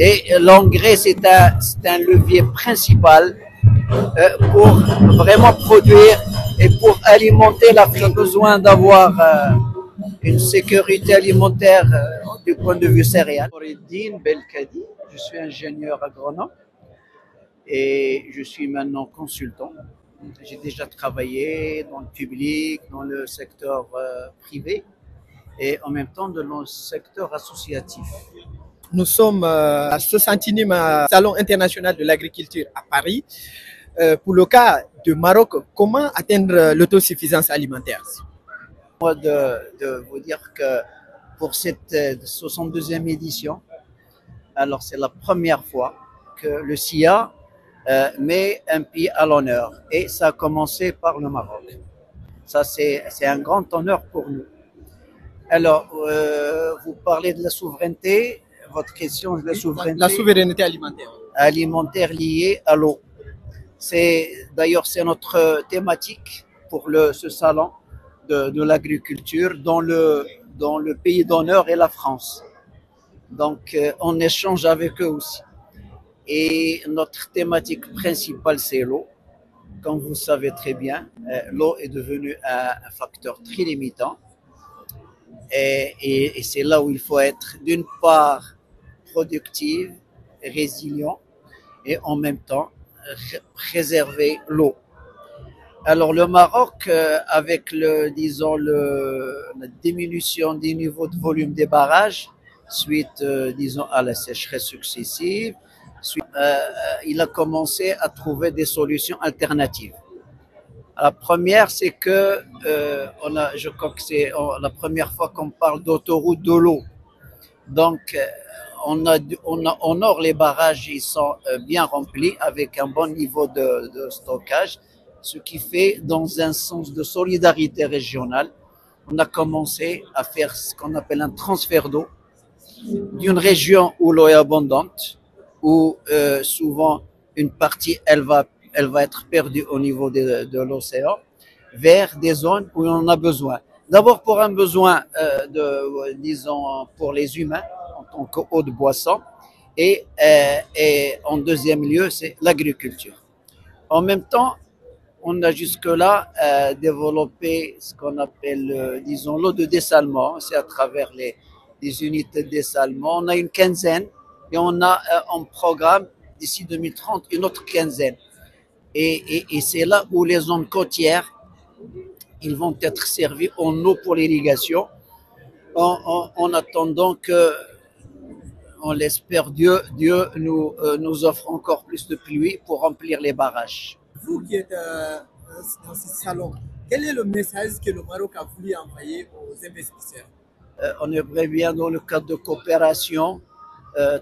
Et l'engrais, c'est un levier principal pour vraiment produire et pour alimenter l'Afrique. On a besoin d'avoir une sécurité alimentaire du point de vue céréal. Noureddine Belkadi, je suis ingénieur agronome et je suis maintenant consultant. J'ai déjà travaillé dans le public, dans le secteur privé et en même temps dans le secteur associatif. Nous sommes à 60e Salon international de l'agriculture à Paris. Pour le cas du Maroc, comment atteindre l'autosuffisance alimentaire? Moi, de vous dire que pour cette 62e édition, alors c'est la première fois que le SIA met un pays à l'honneur et ça a commencé par le Maroc. Ça, c'est un grand honneur pour nous. Alors, vous parlez de la souveraineté, votre question de la souveraineté alimentaire. Alimentaire liée à l'eau. D'ailleurs, c'est notre thématique pour ce salon de l'agriculture dans le pays d'honneur et la France. Donc, on échange avec eux aussi. Et notre thématique principale, c'est l'eau. Comme vous savez très bien, l'eau est devenue un facteur très limitant. Et c'est là où il faut être, d'une part, productive, résilient, et en même temps, préserver l'eau. Alors le Maroc, avec la diminution des niveaux de volume des barrages, suite, à la sécheresse successive, il a commencé à trouver des solutions alternatives. La première, c'est que je crois que c'est la première fois qu'on parle d'autoroute de l'eau. Donc, au nord, les barrages ils sont bien remplis avec un bon niveau de stockage, ce qui fait, dans un sens de solidarité régionale, on a commencé à faire ce qu'on appelle un transfert d'eau d'une région où l'eau est abondante, où souvent une partie elle va être perdue au niveau de l'océan, vers des zones où on en a besoin. D'abord pour un besoin pour les humains en tant qu'eau de boisson, et en deuxième lieu c'est l'agriculture. En même temps, on a jusque-là développé ce qu'on appelle, l'eau de dessalement. C'est à travers les unités de dessalement. On a une quinzaine et on a en programme d'ici 2030 une autre quinzaine. Et c'est là où les zones côtières, ils vont être servis en eau pour l'irrigation, en attendant que, on l'espère, Dieu nous offre encore plus de pluie pour remplir les barrages. Vous qui êtes dans ce salon, quel est le message que le Maroc a voulu envoyer aux investisseurs? On aimerait bien, dans le cadre de coopération,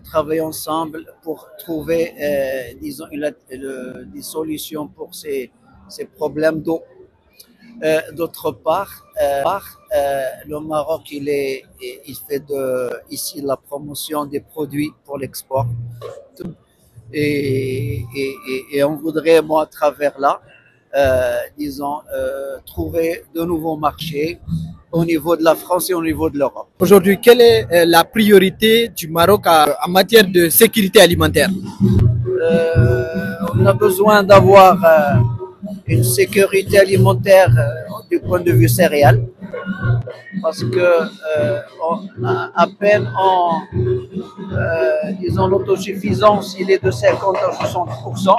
travailler ensemble pour trouver, des solutions pour ces problèmes d'eau. D'autre part, le Maroc, il fait ici la promotion des produits pour l'export. Et on voudrait, moi, à travers là, trouver de nouveaux marchés au niveau de la France et au niveau de l'Europe. Aujourd'hui, quelle est la priorité du Maroc en matière de sécurité alimentaire? On a besoin d'avoir une sécurité alimentaire du point de vue céréal, parce que à peine l'autosuffisance, il est de 50 à 60%,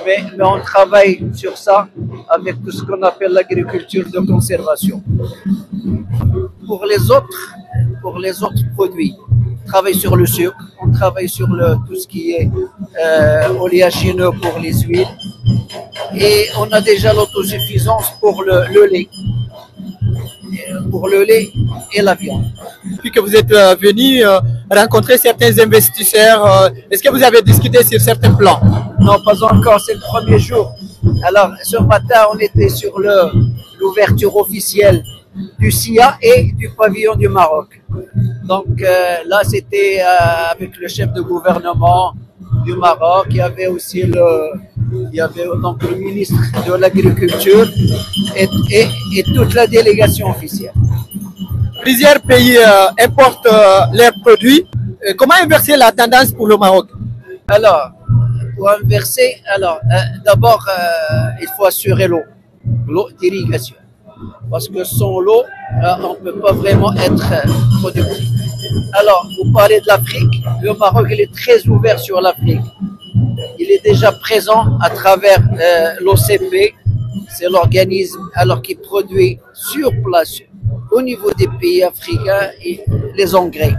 mais on travaille sur ça avec tout ce qu'on appelle l'agriculture de conservation. Pour les autres produits, on travaille sur le sucre, on travaille sur tout ce qui est oléagineux pour les huiles, et on a déjà l'autosuffisance pour le lait. Pour le lait et la viande. Depuis que vous êtes venu rencontrer certains investisseurs, est-ce que vous avez discuté sur certains plans? Non, pas encore, c'est le premier jour. Alors, ce matin, on était sur l'ouverture officielle du SIA et du pavillon du Maroc. Donc là, c'était avec le chef de gouvernement du Maroc, il y avait aussi donc le ministre de l'Agriculture et toute la délégation officielle. Plusieurs pays importent leurs produits. Comment inverser la tendance pour le Maroc? Alors, pour inverser, d'abord, il faut assurer l'eau d'irrigation. Parce que sans l'eau, on ne peut pas vraiment être productif. Alors, vous parlez de l'Afrique. Le Maroc, il est très ouvert sur l'Afrique. Il est déjà présent à travers l'OCP. C'est l'organisme qui produit sur place, au niveau des pays africains, les engrais.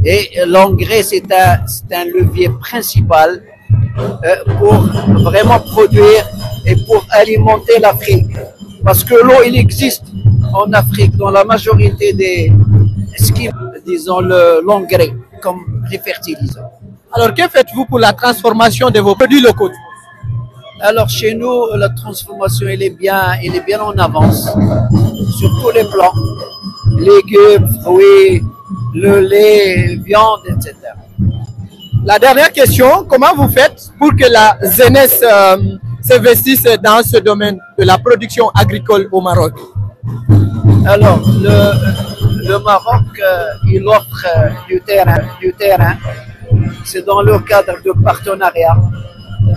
Et l'engrais, c'est un levier principal pour vraiment produire et pour alimenter l'Afrique. Parce que l'eau, il existe en Afrique, dans la majorité des disons l'engrais, comme les fertilisants. Alors, que faites-vous pour la transformation de vos produits locaux? Alors, chez nous, la transformation, elle est bien en avance, sur tous les plans. Légumes, fruits, le lait, viande, etc. La dernière question, comment vous faites pour que la jeunesse s'investisse dans ce domaine de la production agricole au Maroc? Alors, le Maroc, il offre du terrain. C'est dans le cadre de partenariat.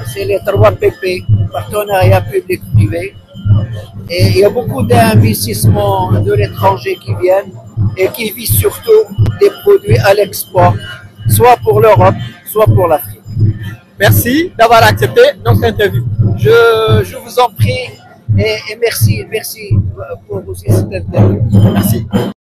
C'est les 3 PP, partenariat public-privé. Et il y a beaucoup d'investissements de l'étranger qui viennent et qui visent surtout des produits à l'export, soit pour l'Europe, soit pour l'Afrique. Merci d'avoir accepté notre interview. Je vous en prie et merci pour aussi cette interview. Merci.